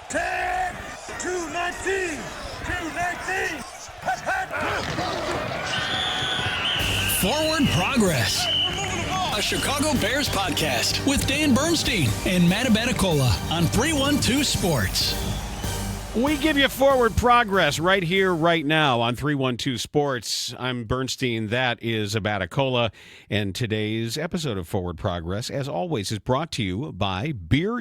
10, 219, 219. Forward Progress, a Chicago Bears podcast with Dan Bernstein and Matt Abaticola on 312 Sports. We give you Forward Progress right here, right now on 312 Sports. I'm Bernstein. That is Abaticola. And today's episode of Forward Progress, as always, is brought to you by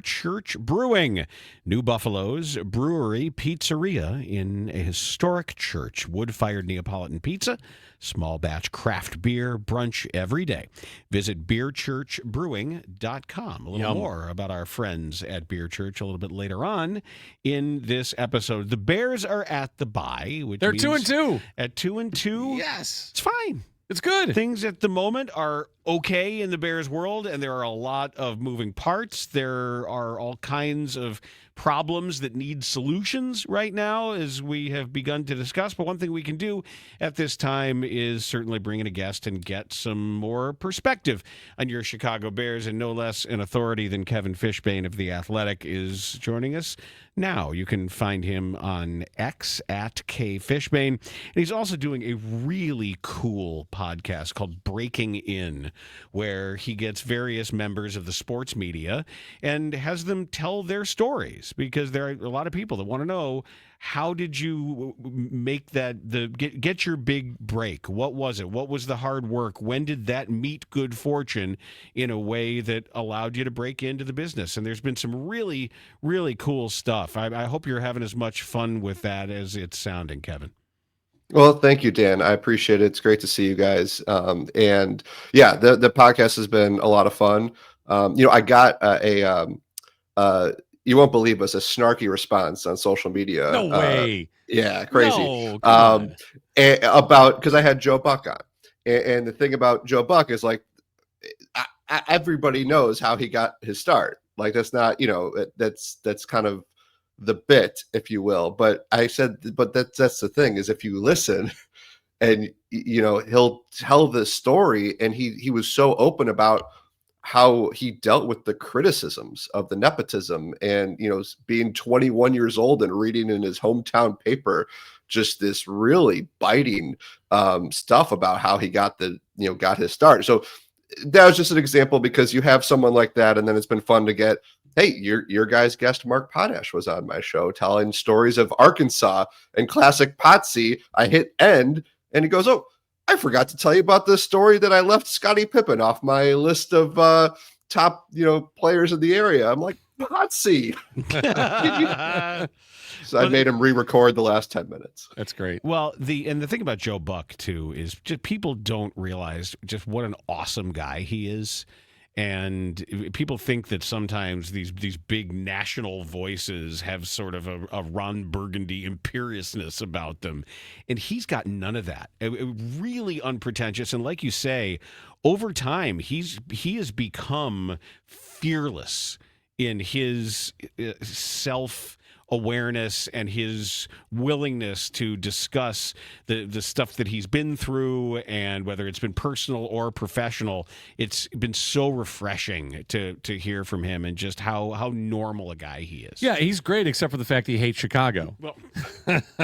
Church Brewing, New Buffalo's brewery-pizzeria in a historic church. Wood-fired Neapolitan pizza, small batch craft beer, brunch every day. Visit beerchurchbrewing.com. A little more about our friends at Beer Church a little bit later on in this episode. The Bears are at the bye, which they're means 2-2. At 2-2, yes, it's fine. It's good. Things at the moment are okay in the Bears world, and there are a lot of moving parts. There are all kinds of problems that need solutions right now, as we have begun to discuss. But one thing we can do at this time is certainly bring in a guest and get some more perspective on your Chicago Bears, and no less an authority than Kevin Fishbane of The Athletic is joining us now. You can find him on X at KFishbane. And he's also doing a really cool podcast called Breaking In, where he gets various members of the sports media and has them tell their stories, because there are a lot of people that want to know, how did you make that, get your big break? What was it? What was the hard work? When did that meet good fortune in a way that allowed you to break into the business? And there's been some really, really cool stuff. I hope you're having as much fun with that as it's sounding, Kevin. Well, thank you, Dan. I appreciate it. It's great to see you guys. And yeah, the podcast has been a lot of fun. I got you won't believe us, a snarky response on social media. No way. Yeah, crazy. No, about, because I had Joe Buck on. And the thing about Joe Buck is, like, everybody knows how he got his start. Like, that's not, that's kind of the bit, if you will. But I said, but that's the thing, is if you listen and, he'll tell the story, and he was so open about how he dealt with the criticisms of the nepotism, and, being 21 years old and reading in his hometown paper, just this really biting stuff about how he got his start. So that was just an example, because you have someone like that. And then it's been fun to get, hey, your guys' guest, Mark Potash, was on my show telling stories of Arkansas and classic Potsy. I hit end, and he goes, "Oh, I forgot to tell you about the story that I left Scottie Pippen off my list of top, players in the area." I'm like, Potsy. So I made him re-record the last 10 minutes. That's great. Well, the thing about Joe Buck too is just people don't realize just what an awesome guy he is. And people think that sometimes these big national voices have sort of a Ron Burgundy imperiousness about them. And he's got none of that. Really unpretentious. And like you say, over time, he has become fearless in his self-awareness and his willingness to discuss the stuff that he's been through, and whether it's been personal or professional. It's been so refreshing to hear from him, and just how normal a guy he is. Yeah, he's great, except for the fact that he hates Chicago. Well,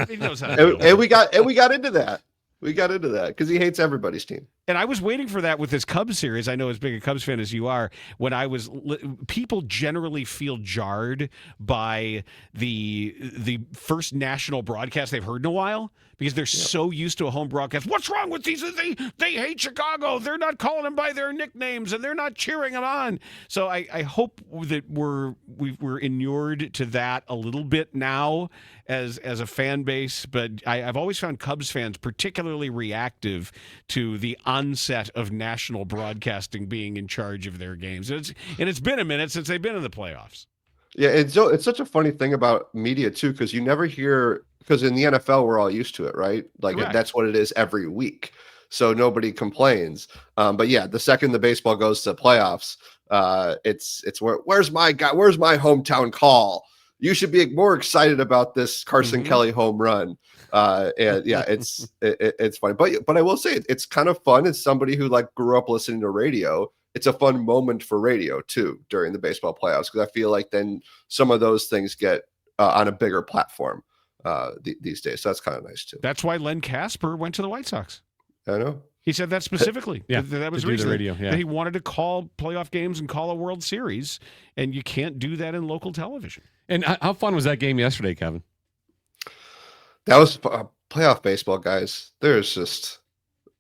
he knows how to and we got into that. We got into that because he hates everybody's team. And I was waiting for that with this Cubs series. I know, as big a Cubs fan as you are, when people generally feel jarred by the first national broadcast they've heard in a while, because they're so used to a home broadcast. What's wrong with these? They hate Chicago. They're not calling them by their nicknames, and they're not cheering them on. So I hope that we're inured to that a little bit now as a fan base. But I've always found Cubs fans particularly reactive to the onset of national broadcasting being in charge of their games. And it's been a minute since they've been in the playoffs. Yeah, it's such a funny thing about media too, because you never hear, because in the NFL we're all used to it, right? Like Correct. That's what it is every week, so nobody complains. But yeah, the second the baseball goes to playoffs, it's where's my guy? Where's my hometown call? You should be more excited about this Carson Kelly home run. And yeah, it's funny, but I will say it's kind of fun. As somebody who grew up listening to radio, it's a fun moment for radio too during the baseball playoffs, because I feel like then some of those things get on a bigger platform these days. So that's kind of nice too. That's why Len Casper went to the White Sox. I know. He said that specifically. Yeah, that was to do the reason radio, yeah. that he wanted to call playoff games and call a World Series, and you can't do that in local television. And how fun was that game yesterday, Kevin? That was playoff baseball, guys. There's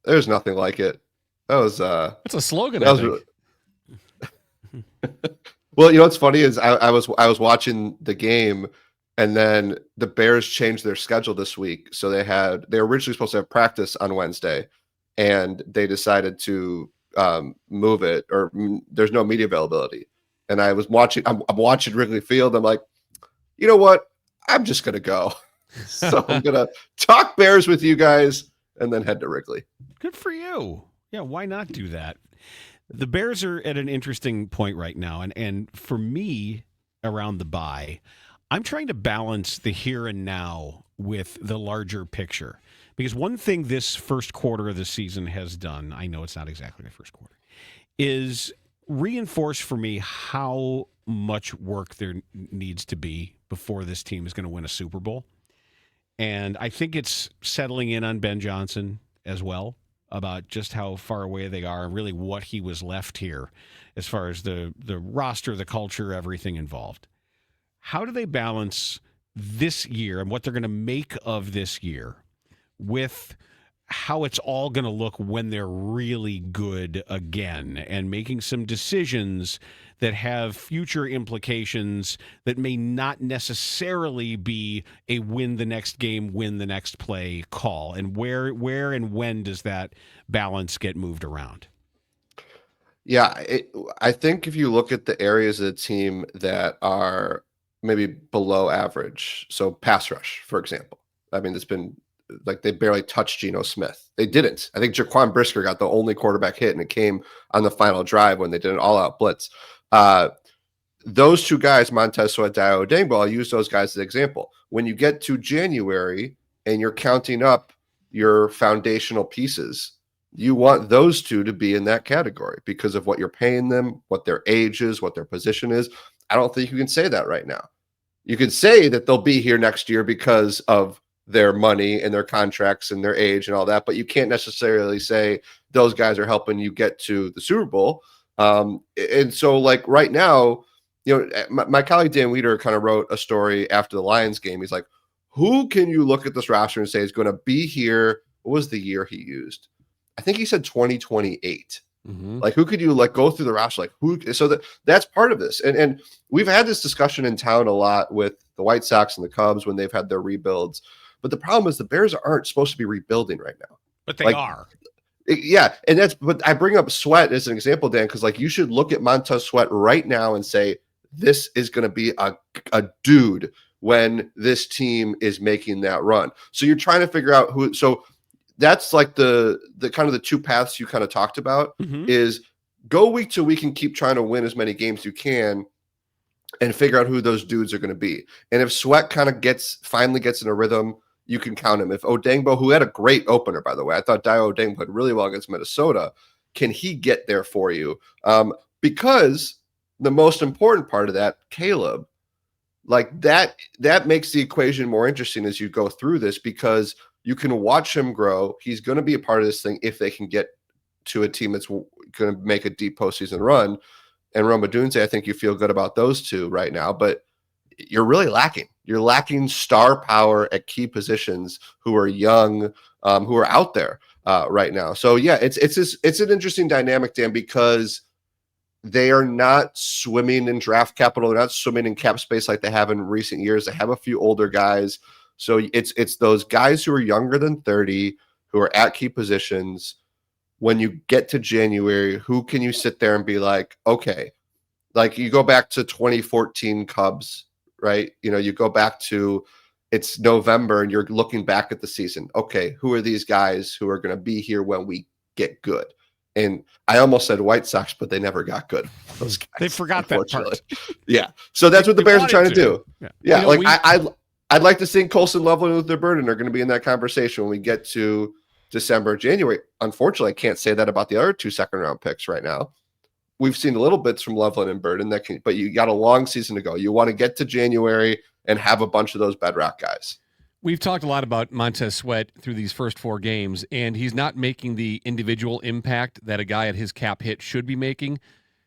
nothing like it. That was That's a slogan. that was well, what's funny is I was watching the game, and then the Bears changed their schedule this week. So they were originally supposed to have practice on Wednesday, and they decided to move it, or there's no media availability. And I was watching. I'm watching Wrigley Field. I'm like, you know what? I'm just gonna go. So I'm gonna talk Bears with you guys, and then head to Wrigley. Good for you. Yeah, why not do that? The Bears are at an interesting point right now, and for me, around the bye, I'm trying to balance the here and now with the larger picture. Because one thing this first quarter of the season has done, I know it's not exactly the first quarter, is reinforce for me how much work there needs to be before this team is going to win a Super Bowl. And I think it's settling in on Ben Johnson as well, about just how far away they are and really what he was left here as far as the roster, the culture, everything involved. How do they balance this year and what they're going to make of this year with how it's all going to look when they're really good again, and making some decisions that have future implications that may not necessarily be a win the next game, win the next play call? And where and when does that balance get moved around? Yeah, I think if you look at the areas of the team that are maybe below average, so pass rush, for example. I mean, it's been like they barely touched Geno Smith. They didn't. I think Jaquan Brisker got the only quarterback hit, and it came on the final drive when they did an all-out blitz. Those two guys, Montez Sweat, Dio Odengbo, I'll use those guys as an example. When you get to January and you're counting up your foundational pieces, you want those two to be in that category because of what you're paying them, what their age is, what their position is. I don't think you can say that right now. You can say that they'll be here next year because of their money and their contracts and their age and all that, but you can't necessarily say those guys are helping you get to the Super Bowl. And so, like right now, my colleague Dan Weeder kind of wrote a story after the Lions game. He's like, who can you look at this roster and say is going to be here? What was the year he used? I think he said 2028. Mm-hmm. Like, who could you go through the roster? Like, who? So that's part of this. And we've had this discussion in town a lot with the White Sox and the Cubs when they've had their rebuilds. But the problem is the Bears aren't supposed to be rebuilding right now. But they are. Yeah. And but I bring up Sweat as an example, Dan, because you should look at Montez Sweat right now and say, this is going to be a dude when this team is making that run. So you're trying to figure out who. So that's like the kind of the two paths you kind of talked about is go week to week and keep trying to win as many games as you can and figure out who those dudes are going to be. And if Sweat kind of finally gets in a rhythm, you can count him. If Odengbo, who had a great opener, by the way, I thought Dio Odengbo played really well against Minnesota, can he get there for you? Because the most important part of that, Caleb, that makes the equation more interesting as you go through this, because you can watch him grow. He's going to be a part of this thing if they can get to a team that's going to make a deep postseason run. And Roma Dunze, I think you feel good about those two right now, but you're really lacking. You're lacking star power at key positions who are young, who are out there right now. So yeah, it's an interesting dynamic, Dan, because they are not swimming in draft capital. They're not swimming in cap space like they have in recent years. They have a few older guys. So it's those guys who are younger than 30 who are at key positions. When you get to January, who can you sit there and be like, okay, like you go back to 2014 Cubs, right? You go back to it's November and you're looking back at the season. Okay, who are these guys who are going to be here when we get good? And I almost said White Sox, but they never got good. Those guys, they forgot that part. Yeah. So that's what the Bears are trying to do. Yeah. I'd like to think Colson, Loveland, and Luther Burden are going to be in that conversation when we get to December, January. Unfortunately, I can't say that about the other two second-round picks right now. we've seen little bits from Loveland and Burden but you got a long season to go. You want to get to January and have a bunch of those bedrock guys. We've talked a lot about Montez Sweat through these first 4 games, and he's not making the individual impact that a guy at his cap hit should be making.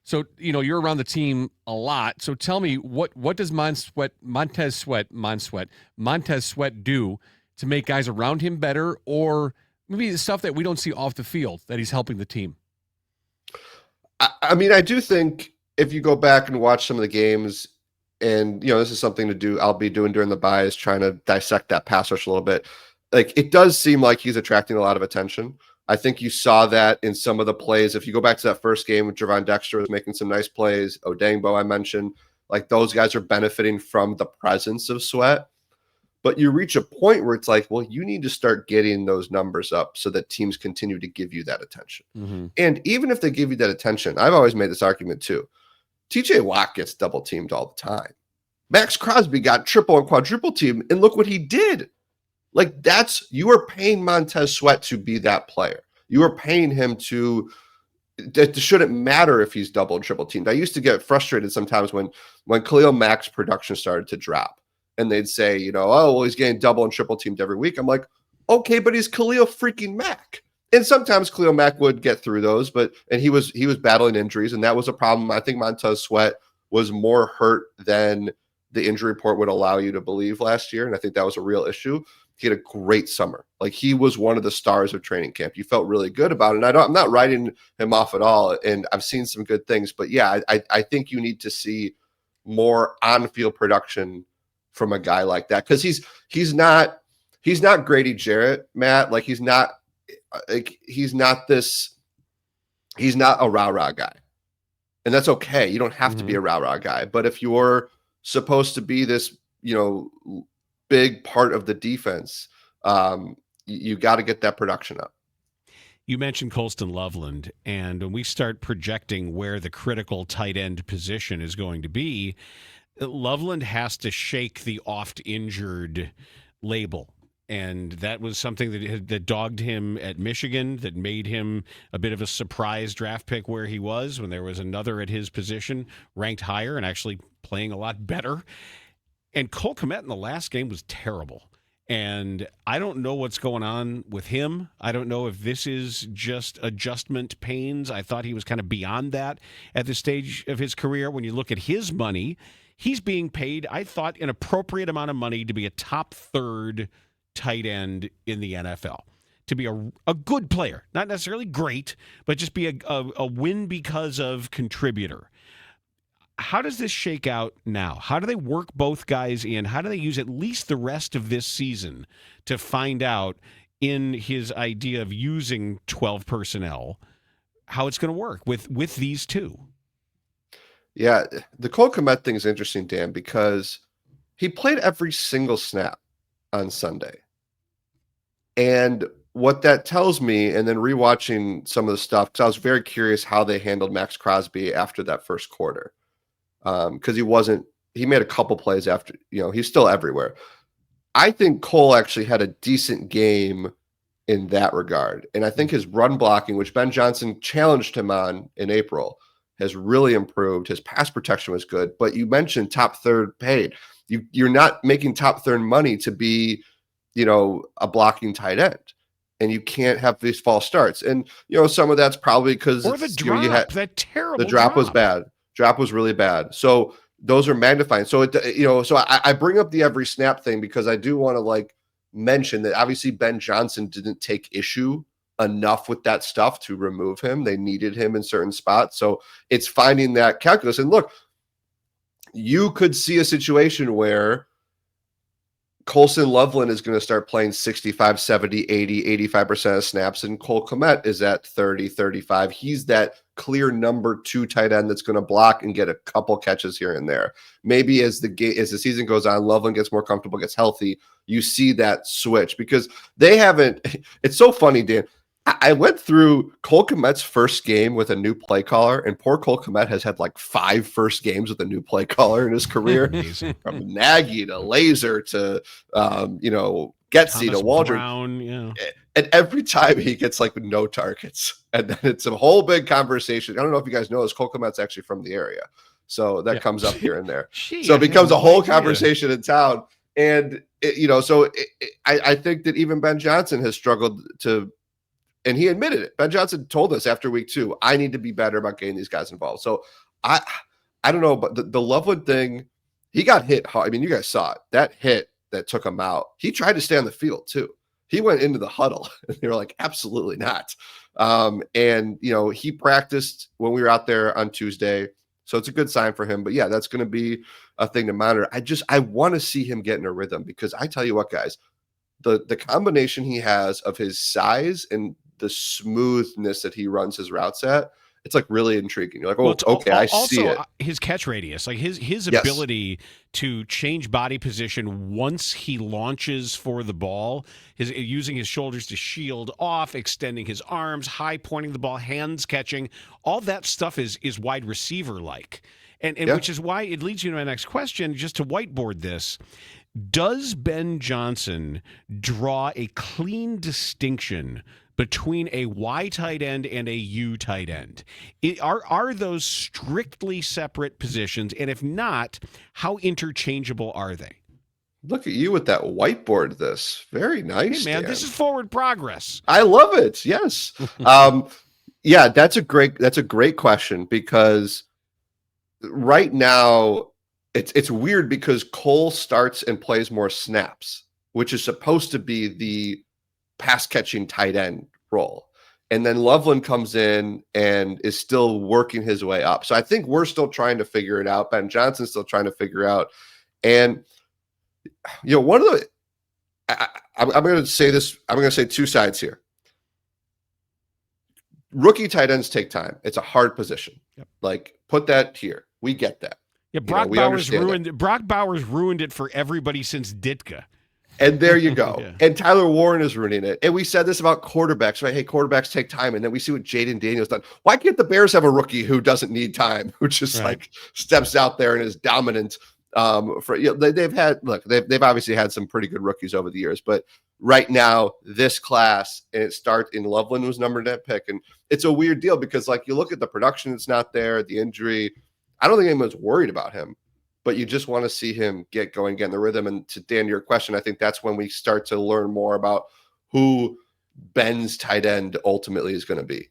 So, you're around the team a lot. So tell me, what does Montez Sweat do to make guys around him better, or maybe the stuff that we don't see off the field that he's helping the team? I mean, I do think if you go back and watch some of the games, and this is something to do, I'll be doing during the bye, is trying to dissect that pass rush a little bit. Like, it does seem like he's attracting a lot of attention. I think you saw that in some of the plays. If you go back to that first game with Javon Dexter was making some nice plays, Odangbo I mentioned, like those guys are benefiting from the presence of Sweat. But you reach a point where it's like, well, you need to start getting those numbers up so that teams continue to give you that attention. Mm-hmm. And even if they give you that attention, I've always made this argument too. TJ Watt gets double teamed all the time. Max Crosby got triple and quadruple teamed, and look what he did. Like, you are paying Montez Sweat to be that player. You are paying him to, it shouldn't matter if he's double and triple teamed. I used to get frustrated sometimes when Khalil Mack's production started to drop, and they'd say, oh, well, he's getting double and triple teamed every week. I'm like, okay, but he's Khalil freaking Mack. And sometimes Khalil Mack would get through those, and he was battling injuries, and that was a problem. I think Montez Sweat was more hurt than the injury report would allow you to believe last year, and I think that was a real issue. He had a great summer. Like, he was one of the stars of training camp. You felt really good about it. And I'm not writing him off at all. And I've seen some good things, but yeah, I think you need to see more on-field production from a guy like that. Cause he's not Grady Jarrett, Matt. Like, he's not a rah-rah guy. And that's okay. You don't have to be a rah-rah guy, but if you're supposed to be this, big part of the defense, you got to get that production up. You mentioned Colston Loveland, and when we start projecting where the critical tight end position is going to be, Loveland has to shake the oft-injured label. And that was something that dogged him at Michigan, that made him a bit of a surprise draft pick where he was when there was another at his position ranked higher and actually playing a lot better. And Cole Kmet in the last game was terrible. And I don't know what's going on with him. I don't know if this is just adjustment pains. I thought he was kind of beyond that at this stage of his career. When you look at his money, he's being paid, I thought, an appropriate amount of money to be a top third tight end in the NFL. To be a good player. Not necessarily great, but just be a win because of contributor. How does this shake out now? How do they work both guys in? How do they use at least the rest of this season to find out, in his idea of using 12 personnel, how it's going to work with these two? Yeah, the Cole Kmet thing is interesting, Dan, because he played every single snap on Sunday. And what that tells me, and then rewatching some of the stuff, because I was very curious how they handled Max Crosby after that first quarter. Because he made a couple plays after, he's still everywhere. I think Cole actually had a decent game in that regard. And I think his run blocking, which Ben Johnson challenged him on in April, has really improved. His pass protection was good, but you mentioned top third paid. You're not making top third money to be, a blocking tight end. And you can't have these false starts. And, some of that's probably because the drop, that terrible the drop was bad. Drop was really bad. So those are magnifying. So, so I bring up the every snap thing because I do want to mention that obviously Ben Johnson didn't take issue enough with that stuff to remove him. They needed him in certain spots. So it's finding that calculus. And look, you could see a situation where Colston Loveland is going to start playing 65, 70, 80, 85% of snaps, and Cole Kmet is at 30, 35. He's that clear number 2 tight end that's going to block and get a couple catches here and there. Maybe as the season goes on, Loveland gets more comfortable, gets healthy, you see that switch because they haven't. It's so funny, Dan. I went through Cole Kmet's first game with a new play caller, and poor Cole Kmet has had 5 first games with a new play caller in his career. From Nagy to Laser to, Getsy to Waldron. Brown, yeah. And every time he gets like no targets, and then it's a whole big conversation. I don't know if you guys know this, Cole Clement's actually from the area. So that comes up here and there. So it becomes a whole conversation in town. And, I think that even Ben Johnson has struggled to, and he admitted it. Ben Johnson told us after week 2, I need to be better about getting these guys involved. So I don't know, but the Loveland thing, he got hit hard. I mean, you guys saw it. That hit that took him out. He tried to stay on the field too. He went into the huddle and they were like, absolutely not. He practiced when we were out there on Tuesday. So it's a good sign for him. But yeah, that's going to be a thing to monitor. I want to see him get in a rhythm, because I tell you what, guys, the combination he has of his size and the smoothness that he runs his routes at, it's like really intriguing. You're like, I see it. His catch radius, like his Yes. ability to change body position once he launches for the ball, using his shoulders to shield off, extending his arms, high pointing the ball, hands catching, all that stuff is wide receiver like. And which is why it leads you to my next question, just to whiteboard this. Does Ben Johnson draw a clean distinction between a Y tight end and a U tight end? Are those strictly separate positions? And if not, how interchangeable are they? Look at you with that whiteboard. This very nice, Hey man, Dan. this is forward progress. I love it. Yes. Yeah, that's a great question, because right now it's weird because Cole starts and plays more snaps, which is supposed to be the pass catching tight end role. And then Loveland comes in and is still working his way up. So I think we're still trying to figure it out. Ben Johnson's still trying to figure out. And, one of the, I'm going to say this, I'm going to say two sides here. Rookie tight ends take time. It's a hard position. Yep. Like, put that here. We get that. Yeah, Brock Bowers ruined it for everybody since Ditka. And there you go. Yeah. And Tyler Warren is ruining it. And we said this about quarterbacks, right? Hey, quarterbacks take time. And then we see what Jaden Daniels done. Why can't the Bears have a rookie who doesn't need time, who just like steps out there and is dominant? They've obviously had some pretty good rookies over the years, but right now this class, and it starts in Loveland was number 9 pick. And it's a weird deal because like you look at the production, it's not there, the injury. I don't think anyone's worried about him, but you just want to see him get going, get in the rhythm. And to Dan, your question, I think that's when we start to learn more about who Ben's tight end ultimately is going to be.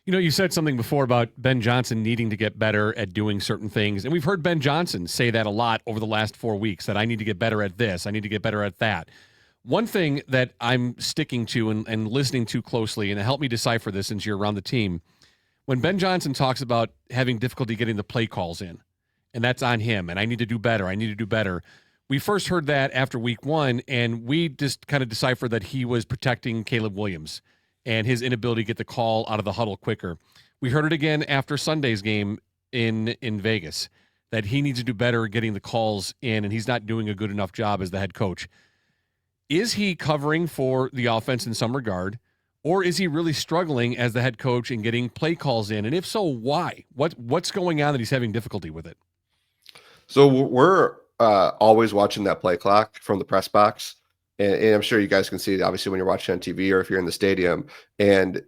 You said something before about Ben Johnson needing to get better at doing certain things. And we've heard Ben Johnson say that a lot over the last 4 weeks, that I need to get better at this. I need to get better at that. One thing that I'm sticking to and listening to closely, and help me decipher this since you're around the team, when Ben Johnson talks about having difficulty getting the play calls in, and that's on him, and I need to do better. We first heard that after week 1, and we just kind of deciphered that he was protecting Caleb Williams and his inability to get the call out of the huddle quicker. We heard it again after Sunday's game in Vegas, that he needs to do better getting the calls in, and he's not doing a good enough job as the head coach. Is he covering for the offense in some regard, or is he really struggling as the head coach and getting play calls in? And if so, why? What's going on that he's having difficulty with it? So we're always watching that play clock from the press box. And I'm sure you guys can see it, obviously, when you're watching on TV or if you're in the stadium. And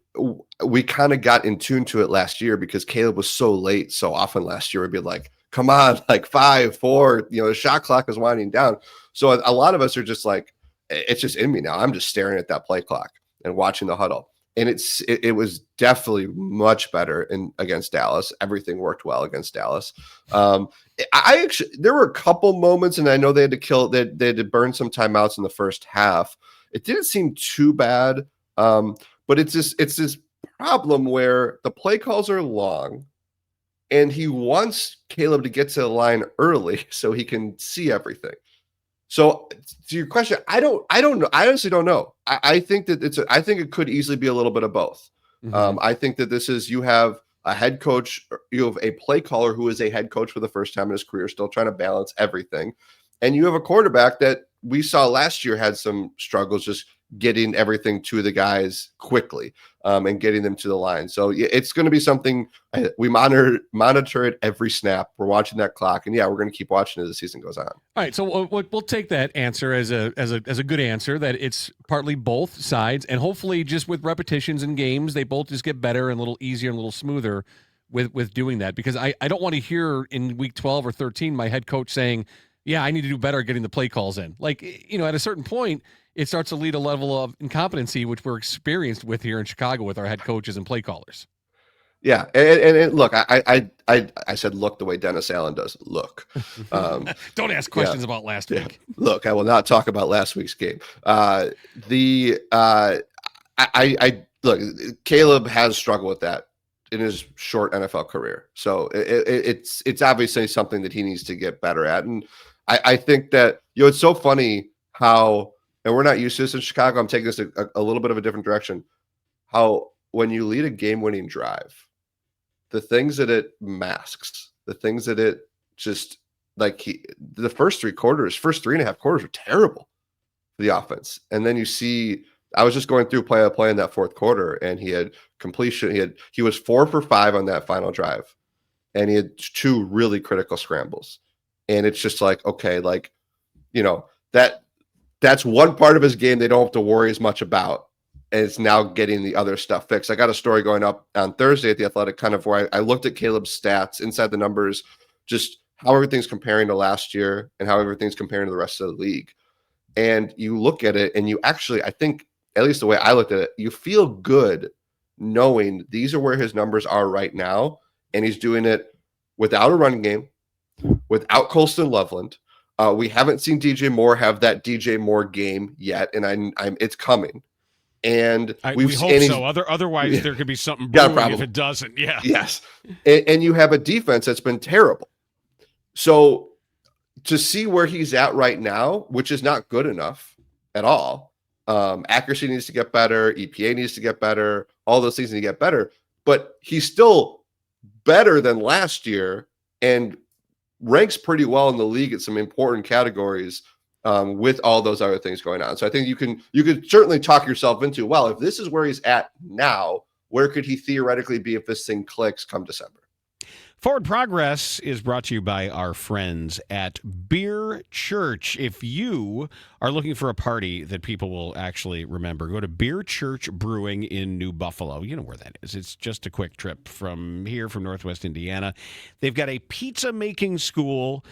we kind of got in tune to it last year because Caleb was so late so often last year. We'd be like, come on, like 5, 4, the shot clock is winding down. So a lot of us are just like, it's just in me now. I'm just staring at that play clock and watching the huddle. And it was definitely much better against Dallas. Everything worked well against Dallas. There were a couple moments, and I know they had to burn some timeouts in the first half. It didn't seem too bad, but it's this problem where the play calls are long, and he wants Caleb to get to the line early so he can see everything. So to your question, I don't know. I honestly don't know. I think that I think it could easily be a little bit of both. Mm-hmm. I think that you have a head coach, you have a play caller who is a head coach for the first time in his career, still trying to balance everything. And you have a quarterback that we saw last year had some struggles just getting everything to the guys quickly and getting them to the line. So it's going to be something we monitor it every snap. We're watching that clock, and we're going to keep watching as the season goes on. All right, so we'll take that answer as a good answer, that it's partly both sides, and hopefully just with repetitions in games, they both just get better and a little easier and a little smoother with doing that, because I don't want to hear in week 12 or 13 my head coach saying, yeah, I need to do better getting the play calls in. Like, at a certain point, it starts to lead a level of incompetency, which we're experienced with here in Chicago with our head coaches and play callers. Yeah, and look, I said look the way Dennis Allen does. Look, don't ask questions about last week. Look, I will not talk about last week's game. Look, Caleb has struggled with that in his short NFL career, so it's obviously something that he needs to get better at. And I think that it's so funny how, and we're not used to this in Chicago. I'm taking this a little bit of a different direction. How when you lead a game-winning drive, the things that it masks, the things that it just the first 3.5 quarters were terrible for the offense. And then you see, I was just going through play by play in that fourth quarter, and he had completion. He was 4 for 5 on that final drive, and he had 2 really critical scrambles. And it's just like, okay, that's one part of his game they don't have to worry as much about. And it's now getting the other stuff fixed. I got a story going up on Thursday at The Athletic, kind of where I looked at Caleb's stats inside the numbers, just how everything's comparing to last year and how everything's comparing to the rest of the league. And you look at it and you actually, I think, at least the way I looked at it, you feel good knowing these are where his numbers are right now. And he's doing it without a running game, without Colston Loveland. We haven't seen DJ Moore have that DJ Moore game yet, and it's coming. And we hope so. Otherwise, there could be something brewing if it doesn't. Yeah. Yes. And you have a defense that's been terrible. So to see where he's at right now, which is not good enough at all. Accuracy needs to get better. EPA needs to get better. All those things need to get better. But he's still better than last year and ranks pretty well in the league at some important categories. With all those other things going on. So I think you could certainly talk yourself into, well, if this is where he's at now, where could he theoretically be if this thing clicks come December? Forward Progress is brought to you by our friends at Beer Church. If you are looking for a party that people will actually remember, go to Beer Church Brewing in New Buffalo. You know where that is. It's just a quick trip from here, from Northwest Indiana. They've got a pizza making school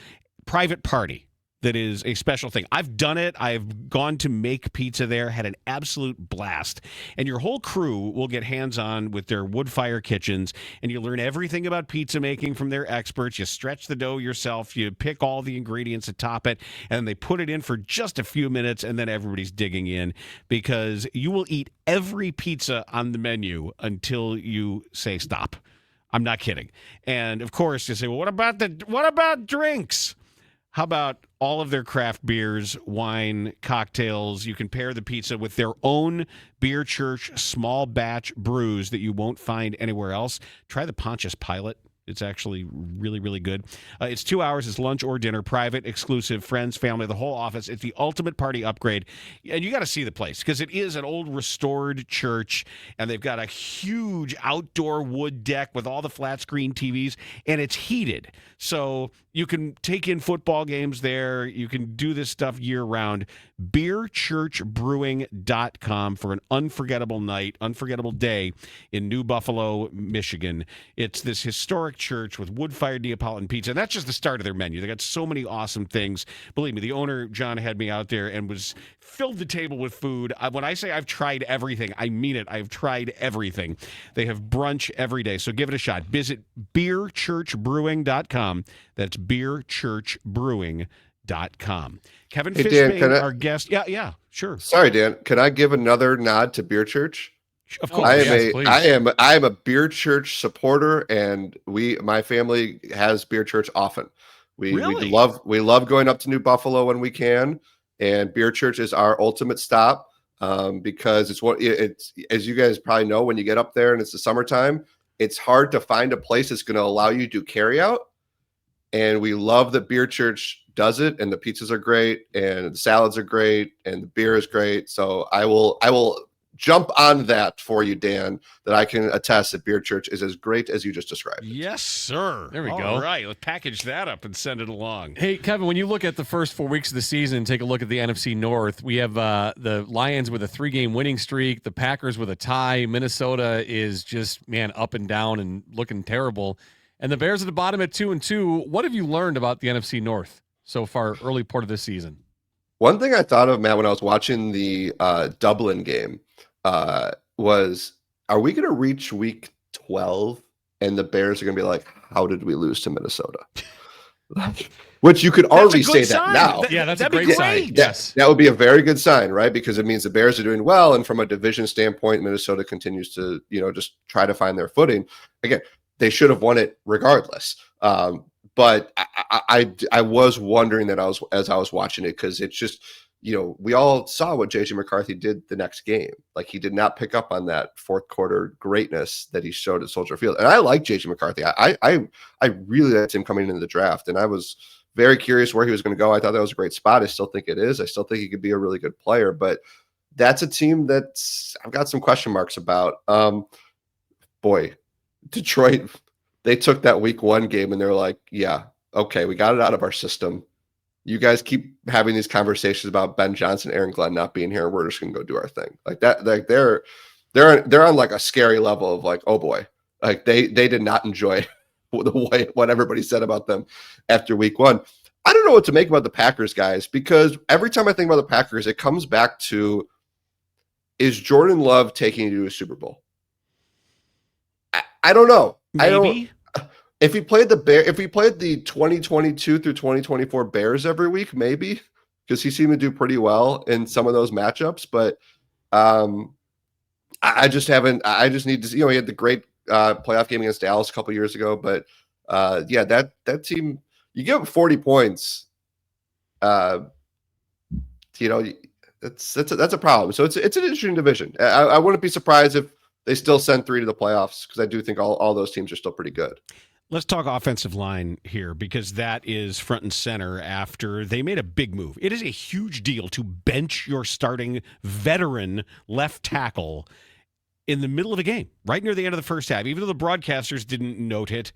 private party that is a special thing. I've done it. I've gone to make pizza there, had an absolute blast. And your whole crew will get hands-on with their wood fire kitchens, and you learn everything about pizza making from their experts. You stretch the dough yourself. You pick all the ingredients to top it, and they put it in for just a few minutes, and then everybody's digging in, because you will eat every pizza on the menu until you say stop. I'm not kidding. And, of course, you say, well, what about drinks? How about all of their craft beers, wine, cocktails? You can pair the pizza with their own Beer Church small batch brews that you won't find anywhere else. Try the Pontius Pilot. It's actually really, really good. It's 2 hours. It's lunch or dinner, private, exclusive, friends, family, the whole office. It's the ultimate party upgrade. And you got to see the place, because it is an old restored church, and they've got a huge outdoor wood deck with all the flat screen TVs, and it's heated. So you can take in football games there. You can do this stuff year round. BeerChurchBrewing.com for an unforgettable night, unforgettable day in New Buffalo, Michigan. It's this historic church with wood-fired Neapolitan pizza, and that's just the start of their menu. They got so many awesome things. Believe me, the owner, John, had me out there and filled the table with food. When I say I've tried everything, I mean it. I've tried everything. They have brunch every day, so give it a shot. Visit BeerChurchBrewing.com. That's BeerChurchBrewing.com. Kevin Fishbane, our guest. Yeah, sure. Sorry, Dan. Can I give another nod to Beer Church? Of course. I am a Beer Church supporter, and my family has Beer Church often. We love going up to New Buffalo when we can, and Beer Church is our ultimate stop, because it's as you guys probably know, when you get up there and it's the summertime, it's hard to find a place that's going to allow you to carry out. And we love that Beer Church does it, and the pizzas are great, and the salads are great, and the beer is great. So I will jump on that for you, Dan, that I can attest that Beer Church is as great as you just described it. Yes, sir. There we go. All right, let's package that up and send it along. Hey, Kevin, when you look at the first 4 weeks of the season, take a look at the NFC North. We have the Lions with a 3-game winning streak, the Packers with a tie. Minnesota is just, man, up and down and looking terrible. And the Bears at the bottom at 2-2. What have you learned about the NFC North so far, early part of this season? One thing I thought of, Matt, when I was watching the Dublin game was, are we going to reach week 12 and the Bears are going to be like, how did we lose to Minnesota? Which you could already say sign. that now. Yeah, that's a That'd great be sign. great. Yes. That would be a very good sign, right? Because it means the Bears are doing well. And from a division standpoint, Minnesota continues to, just try to find their footing. Again, they should have won it regardless. But I was wondering that as I was watching it, because it's just, we all saw what JJ McCarthy did the next game. Like, he did not pick up on that fourth quarter greatness that he showed at Soldier Field. And I like JJ McCarthy. I really liked him coming into the draft, and I was very curious where he was going to go. I thought that was a great spot. I still think it is. I still think he could be a really good player, but that's a team that's I've got some question marks about. Boy, Detroit, they took that week 1 game and they're like, yeah, okay, we got it out of our system. You guys keep having these conversations about Ben Johnson, Aaron Glenn not being here. We're just gonna go do our thing. Like that. Like they're on like a scary level of like, oh boy, like they did not enjoy the way what everybody said about them after week 1. I don't know what to make about the Packers, guys, because every time I think about the Packers, it comes back to, is Jordan Love taking you to a Super Bowl? I don't know. Maybe. If he played the 2022 through 2024 Bears every week, maybe, because he seemed to do pretty well in some of those matchups. But I just need to see. He had the great playoff game against Dallas a couple years ago. But that team, you give up 40 points, that's a problem. So it's an interesting division. I wouldn't be surprised if they still send 3 to the playoffs, because I do think all those teams are still pretty good. Let's talk offensive line here, because that is front and center after they made a big move. It is a huge deal to bench your starting veteran left tackle in the middle of a game, right near the end of the first half. Even though the broadcasters didn't note it,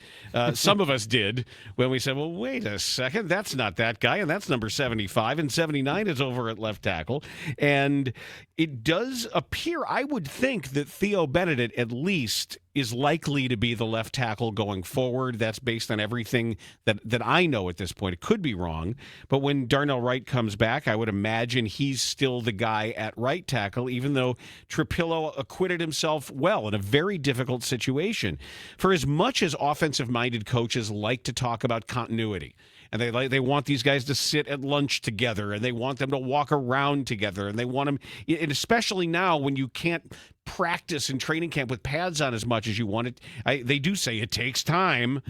some of us did when we said, well, wait a second, that's not that guy, and that's number 75, and 79 is over at left tackle. And it does appear, I would think, that Theo Benedict at least is likely to be the left tackle going forward. That's based on everything that I know at this point. It could be wrong, but when Darnell Wright comes back, I would imagine he's still the guy at right tackle, even though Trapillo acquitted himself well in a very difficult situation. For as much as offensive-minded coaches like to talk about continuity, and they want these guys to sit at lunch together, and they want them to walk around together, and they want them, and especially now when you can't practice in training camp with pads on as much as you want it. They do say it takes time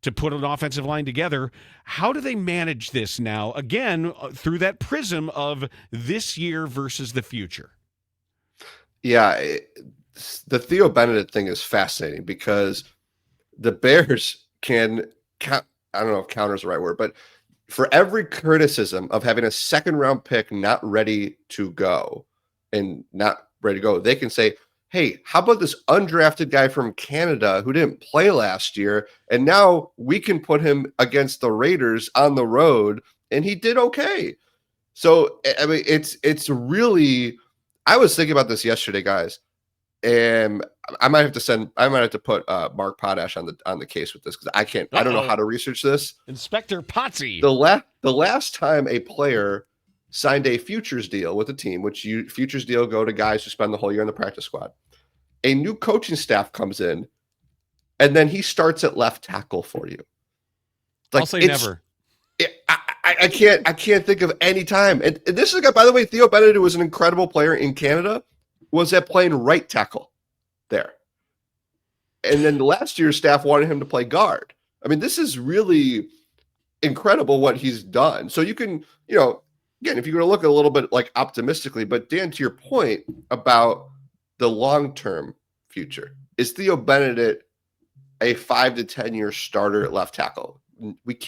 to put an offensive line together. How do they manage this now, again, through that prism of this year versus the future? Yeah, the Theo Benedict thing is fascinating, because the Bears can count. I don't know if counter is the right word, but for every criticism of having a second-round pick not ready to go, they can say, hey, how about this undrafted guy from Canada who didn't play last year, and now we can put him against the Raiders on the road, and he did okay. So, I mean, it's really – I was thinking about this yesterday, guys, and I might have to put Mark Potash on the case with this, because I don't know how to research this. Inspector Potsy. The last time a player signed a futures deal with a team, futures deal go to guys who spend the whole year in the practice squad, a new coaching staff comes in, and then he starts at left tackle for you. I'll say never. I can't think of any time. And this is a guy, by the way, Theo Benedict was an incredible player in Canada, was at playing right tackle there. And then the last year's staff wanted him to play guard. I mean, this is really incredible what he's done. So you can, again, if you're going to look a little bit like optimistically, but Dan, to your point about the long-term future, is Theo Benedict a 5 to 10 year starter at left tackle? we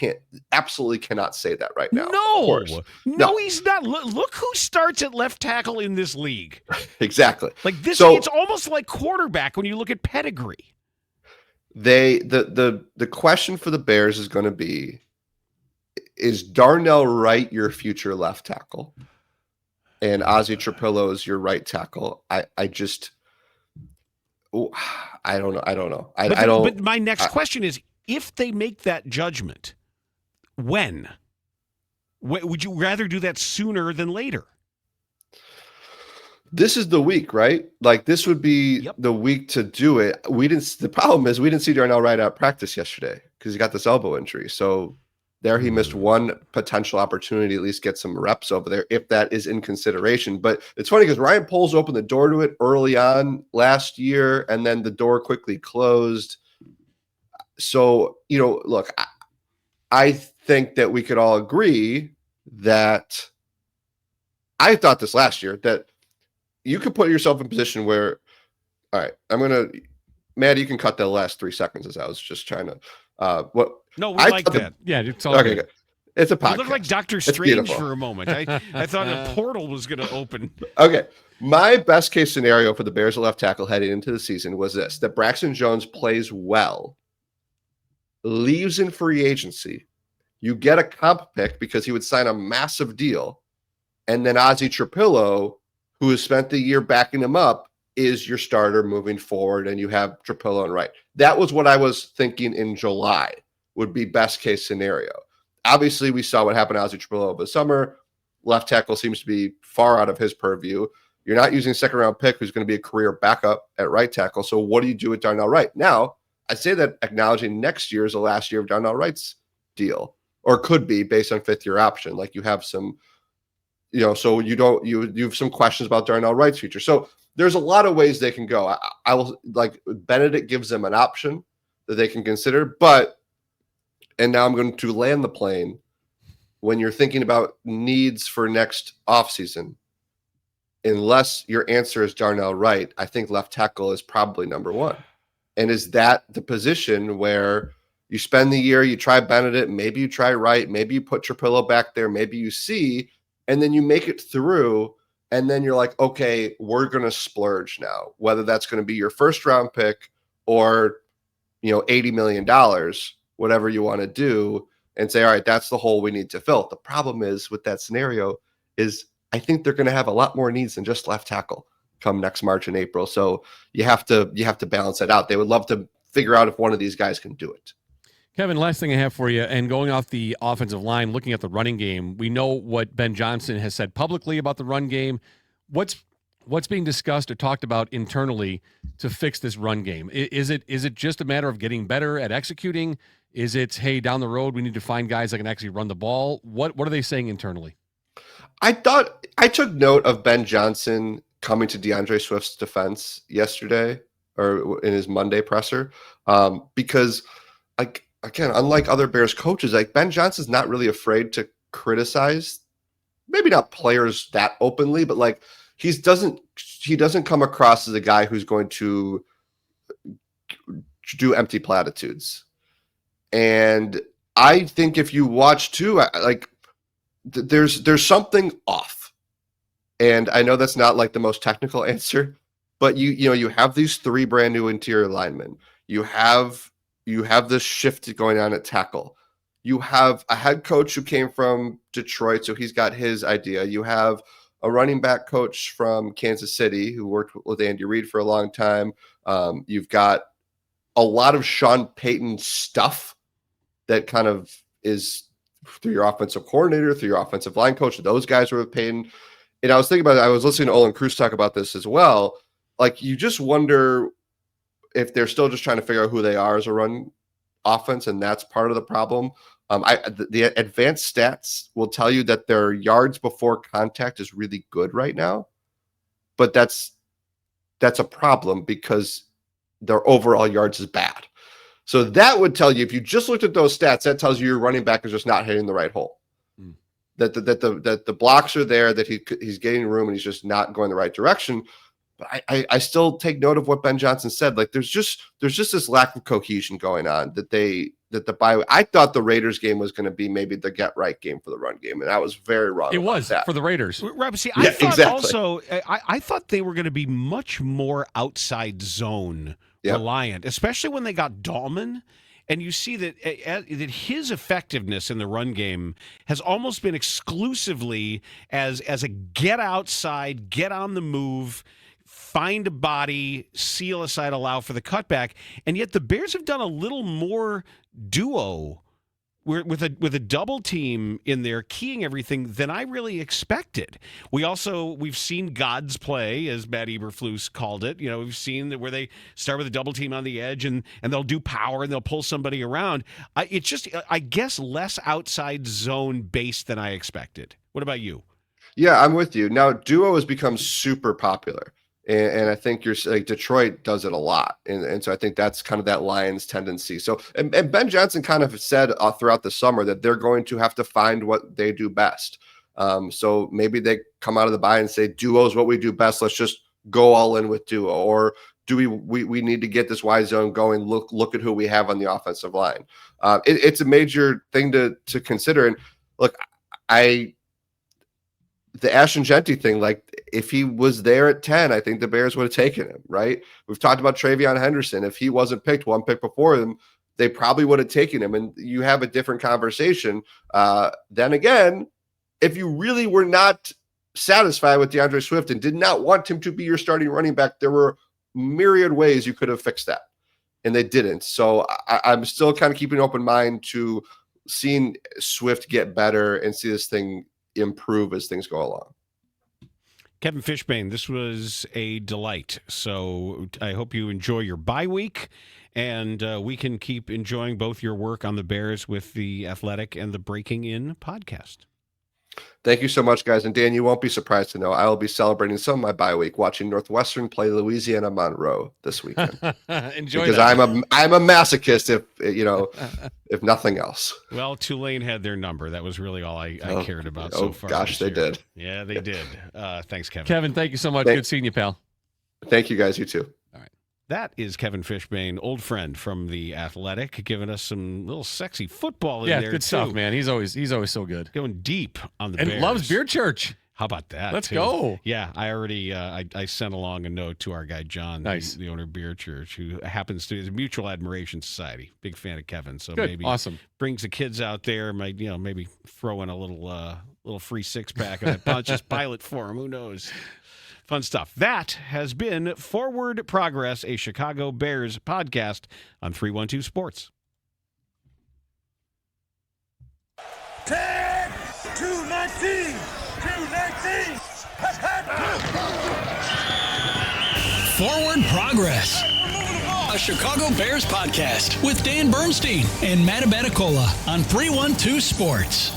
absolutely cannot say that right now. Of No, course. no, he's not. Look who starts at left tackle in this league. Exactly. Like this, So, it's almost like quarterback when you look at pedigree. The question for the Bears is going to be, is Darnell Wright your future left tackle? And Ozzie Trapillo is your right tackle. I don't know. I don't. But my next question is, if they make that judgment, when would you rather do that sooner than later? This is the week, right? Like this would be the week to do it. The problem is we didn't see Darnell Wright at practice yesterday because he got this elbow injury. So there he missed one potential opportunity to at least get some reps over there, if that is in consideration. But it's funny because Ryan Poles opened the door to it early on last year, and then the door quickly closed. So, look, I think that we could all agree that I thought this last year, that you could put yourself in a position where, all right, Matt, you can cut the last 3 seconds as I was just trying to, No, we like that. It's all okay, good. It's a podcast. You look like Doctor Strange for a moment. I thought a portal was going to open. Okay. My best case scenario for the Bears at left tackle heading into the season was this: that Braxton Jones plays well, leaves in free agency. You get a comp pick because he would sign a massive deal. And then Ozzie Trapillo, who has spent the year backing him up, is your starter moving forward, and you have Trapillo and Wright. That was what I was thinking in July would be best case scenario. Obviously, we saw what happened to Ozzie Trapillo over the summer. Left tackle seems to be far out of his purview. You're not using a second-round pick who's going to be a career backup at right tackle. So what do you do with Darnell Wright? Now, I say that acknowledging next year is the last year of Darnell Wright's deal, or could be based on fifth-year option. Like you have some, so you have some questions about Darnell Wright's future. So there's a lot of ways they can go. I will, like, Benedict gives them an option that they can consider, and now I'm going to land the plane. When you're thinking about needs for next offseason, unless your answer is Darnell Wright, I think left tackle is probably number one. And is that the position where you spend the year, you try Benedict, maybe you try Wright, maybe you put Trapillo back there, maybe you see, and then you make it through, and then you're like, okay, we're going to splurge now, whether that's going to be your first round pick or, $80 million, whatever you want to do, and say, all right, that's the hole we need to fill. The problem is with that scenario is I think they're going to have a lot more needs than just left tackle come next March and April. So you have to balance that out. They would love to figure out if one of these guys can do it. Kevin, last thing I have for you, and going off the offensive line, looking at the running game, we know what Ben Johnson has said publicly about the run game. What's being discussed or talked about internally to fix this run game? Is it just a matter of getting better at executing? Is it, hey, down the road we need to find guys that can actually run the ball? What are they saying internally? I took note of Ben Johnson coming to DeAndre Swift's defense yesterday, or in his Monday presser, because, like, again, unlike other Bears coaches, like Ben Johnson's not really afraid to criticize, maybe not players that openly, but like he doesn't come across as a guy who's going to do empty platitudes. And I think if you watch too, there's something off. And I know that's not like the most technical answer, but you have these 3 brand new interior linemen. You have this shift going on at tackle. You have a head coach who came from Detroit, so he's got his idea. You have a running back coach from Kansas City who worked with Andy Reid for a long time. You've got a lot of Sean Payton stuff that kind of is through your offensive coordinator, through your offensive line coach. Those guys were with Payton. And I was thinking about it. I was listening to Olin Cruz talk about this as well. Like, you just wonder if they're still just trying to figure out who they are as a run offense, and that's part of the problem. The advanced stats will tell you that their yards before contact is really good right now, but that's a problem because their overall yards is bad. So that would tell you, if you just looked at those stats, that tells you your running back is just not hitting the right hole. That the blocks are there, that he's getting room, and he's just not going the right direction. But I still take note of what Ben Johnson said. Like, there's just this lack of cohesion going on that they that the bye. I thought the Raiders game was going to be maybe the get right game for the run game, and I was very wrong. It was that. for the Raiders. Right, see, Yeah, I thought exactly. also, I thought they were going to be much more outside zone reliant, especially when they got Dahlman. And you see that his effectiveness in the run game has almost been exclusively as a get outside, get on the move, find a body, seal aside, allow for the cutback. And yet the Bears have done a little more duo with a double team in there, keying everything than I really expected. We've seen God's play, as Matt Eberflus called it. We've seen that where they start with a double team on the edge and they'll do power and they'll pull somebody around. It's just, I guess, less outside zone based than I expected. What about you? Yeah, I'm with you. Now, duo has become super popular. And I think Detroit does it a lot. And so I think that's kind of that Lions tendency. So, and Ben Johnson kind of said throughout the summer that they're going to have to find what they do best. So maybe they come out of the bye and say, duo is what we do best. Let's just go all in with duo. Or do we need to get this Y zone going? Look at who we have on the offensive line. It's a major thing to consider. And look, the Ashton Genty thing, like if he was there at 10, I think the Bears would have taken him, right? We've talked about Travion Henderson. If he wasn't picked, one pick before him, they probably would have taken him. And you have a different conversation. Then again, if you really were not satisfied with DeAndre Swift and did not want him to be your starting running back, there were myriad ways you could have fixed that. And they didn't. So I'm still kind of keeping an open mind to seeing Swift get better and see this thing improve as things go along. Kevin Fishbane, this was a delight. So I hope you enjoy your bye week, and we can keep enjoying both your work on the Bears with the Athletic and the Breaking In podcast. Thank you so much, guys. And Dan, you won't be surprised to know I will be celebrating some of my bye week watching Northwestern play Louisiana Monroe this weekend. Enjoy because that. I'm a masochist, if nothing else. Well, Tulane had their number. That was really all I cared about so far. Gosh, they did. Yeah, they did. Thanks, Kevin. Kevin, thank you so much. Good seeing you, pal. Thank you, guys. You too. All right. That is Kevin Fishbane, old friend from the Athletic, giving us some little sexy football in there. Yeah, good stuff, man. He's always so good. Going deep on the and Bears. loves Beer Church. How about that? Let's go. Yeah, I already I sent along a note to our guy John, nice. the owner of Beer Church, who happens to is a mutual admiration society. Big fan of Kevin, so good. Maybe awesome. Brings the kids out there. Might maybe throw in a little free 6-pack of that Pontius Pilot for him. Who knows? Fun stuff. That has been Forward Progress, a Chicago Bears podcast on 312 Sports. 10, 219, 219. Forward Progress, a Chicago Bears podcast with Dan Bernstein and Matt Abaticola on 312 Sports.